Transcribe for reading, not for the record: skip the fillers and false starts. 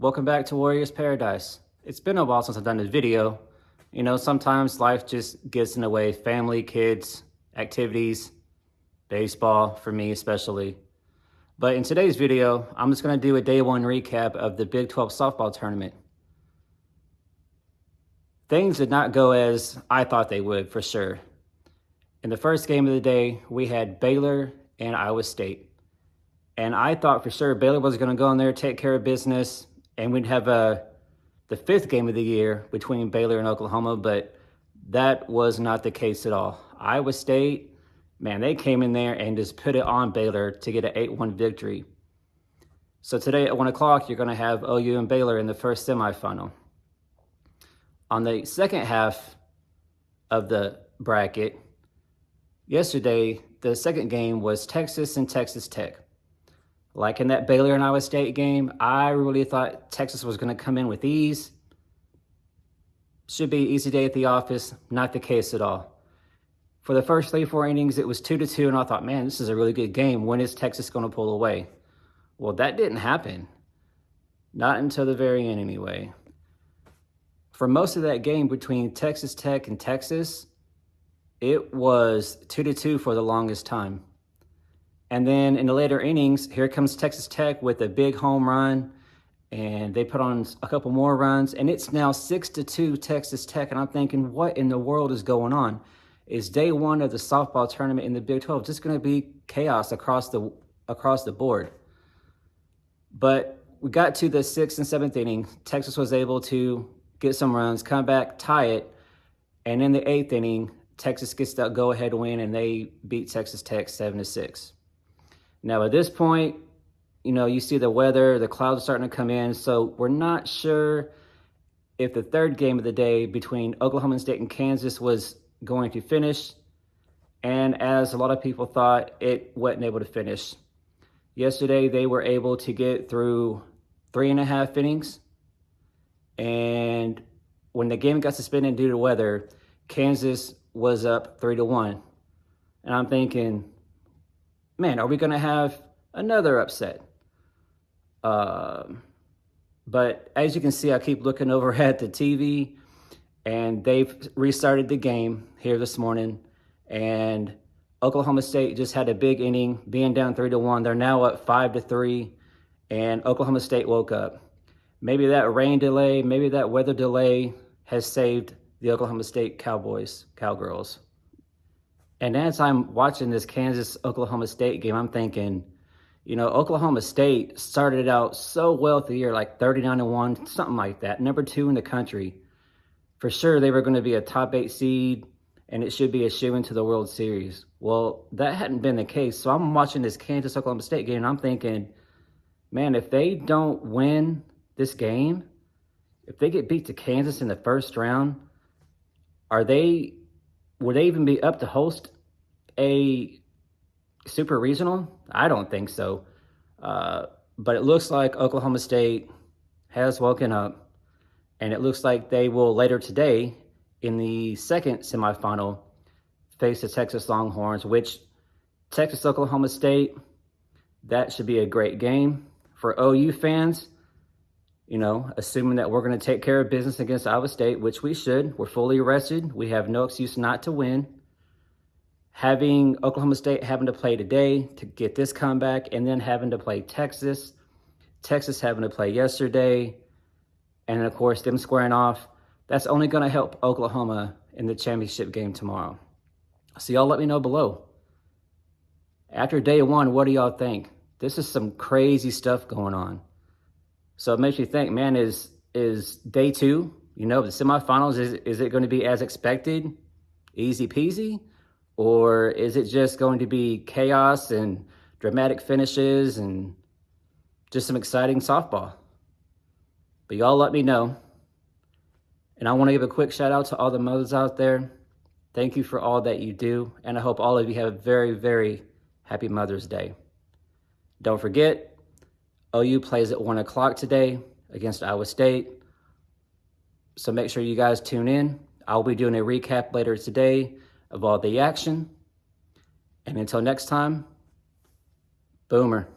Welcome back to Warriors Paradise. It's been a while since I've done this video. You know, sometimes life just gets in the way. Family, kids, activities, baseball, for me especially. But in today's video, I'm just going to do a day one recap of the Big 12 softball tournament. Things did not go as I thought they would, for sure. In the first game of the day, we had Baylor and Iowa State. And I thought for sure Baylor was going to go in there, take care of business, and we'd have the fifth game of the year between Baylor and Oklahoma, but that was not the case at all. Iowa State, man, they came in there and just put it on Baylor to get an 8-1 victory. So today at 1 o'clock, you're going to have OU and Baylor in the first semifinal. On the second half of the bracket, yesterday, the second game was Texas and Texas Tech. Like in that Baylor and Iowa State game, I really thought Texas was going to come in with ease. Should be an easy day at the office. Not the case at all. For the first 3-4 innings, it was 2-2, and I thought, man, this is a really good game. When is Texas going to pull away? Well, that didn't happen. Not until the very end, anyway. For most of that game between Texas Tech and Texas, it was 2-2 for the longest time. And then in the later innings, here comes Texas Tech with a big home run, and they put on a couple more runs, and it's now 6-2 Texas Tech. And I'm thinking, what in the world is going on? Is day one of the softball tournament in the Big 12 just going to be chaos across the board? But we got to the 6th and 7th inning. Texas was able to get some runs, come back, tie it, and in the 8th inning, Texas gets that go-ahead win, and they beat Texas Tech 7-6. Now, at this point, you know, you see the weather, the clouds are starting to come in, so we're not sure if the third game of the day between Oklahoma State and Kansas was going to finish, and as a lot of people thought, it wasn't able to finish. Yesterday, they were able to get through 3.5 innings, and when the game got suspended due to weather, Kansas was up 3-1. And I'm thinking, man, are we going to have another upset? But as you can see, I keep looking over at the TV, and they've restarted the game here this morning. And Oklahoma State just had a big inning, being down 3-1. They're now up 5-3, and Oklahoma State woke up. Maybe that rain delay, maybe that weather delay has saved the Oklahoma State Cowgirls. And as I'm watching this Kansas-Oklahoma State game, I'm thinking, you know, Oklahoma State started out so well the year, like 39-1, something like that, number 2 in the country. For sure, they were going to be a top 8 seed, and it should be a shoo into the World Series. Well, that hadn't been the case. So I'm watching this Kansas-Oklahoma State game, and I'm thinking, man, if they don't win this game, if they get beat to Kansas in the first round, would they even be up to host a super regional? I don't think so. But it looks like Oklahoma State has woken up, and it looks like they will later today in the second semifinal face the Texas Longhorns, which Texas-Oklahoma State, that should be a great game. For OU fans, you know, assuming that we're going to take care of business against Iowa State, which we should. We're fully rested. We have no excuse not to win. Having Oklahoma State having to play today to get this comeback, and then having to play Texas having to play yesterday, and then, of course, them squaring off, that's only going to help Oklahoma in the championship game tomorrow. So y'all let me know below. After day one, what do y'all think? This is some crazy stuff going on. So it makes you think, man, is day two, you know, the semifinals, is it going to be as expected, easy peasy? Or is it just going to be chaos and dramatic finishes and just some exciting softball? But y'all let me know. And I want to give a quick shout out to all the mothers out there. Thank you for all that you do. And I hope all of you have a very, very happy Mother's Day. Don't forget, OU plays at 1 o'clock today against Iowa State. So make sure you guys tune in. I'll be doing a recap later today of all the action. And until next time, Boomer.